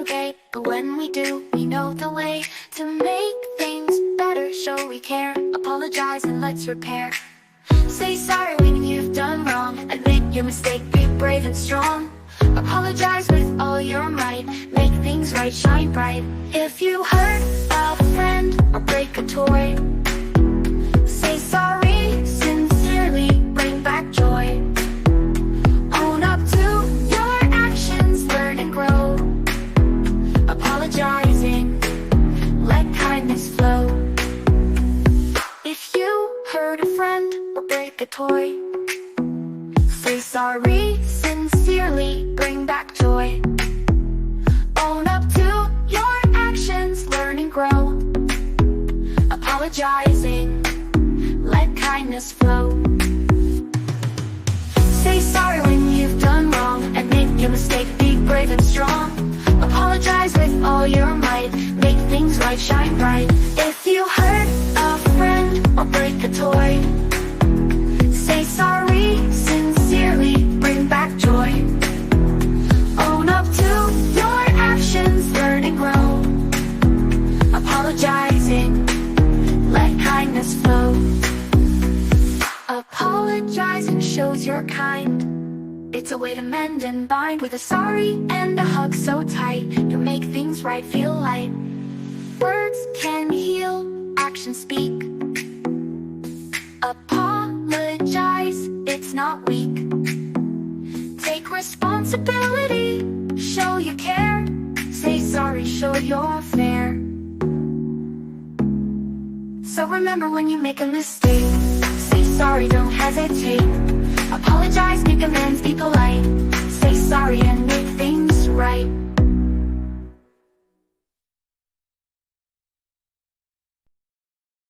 okay. But when we do, we know the way to make things better. Show we care, apologize and let's repair. Say sorry when you've done wrong. Admit your mistake, be brave and strong. Apologize with all your might. Make things right, shine bright. If you hurt a friend or break a toy, say sorry sincerely, bring back joy. Own up to your actions, learn and grow. Apologizing, let kindness flow. If you hurt a friend or break a toy, say sorry sincerely, bring back joy. Own up to your actions, learn and grow. Apologizing, let kindness flow. Say sorry when you've done wrong. Admit your mistake, be brave and strong. Apologize with all your might. Make things right, shine bright. If you hurt a friend or break a toy, say sorry sincerely, bring back joy. Own up to your actions, learn and grow. Apologizing, let kindness flow. Apologizing shows you're kind. It's a way to mend and bind. With a sorry and a hug so tight, you make things right, feel light. Words can heal, actions speak. Apologize, it's not weak. Take responsibility, show you care. Say sorry, show you're fair. So remember, when you make a mistake, say sorry, don't hesitate. Apologize, make amends, be polite. Say sorry and make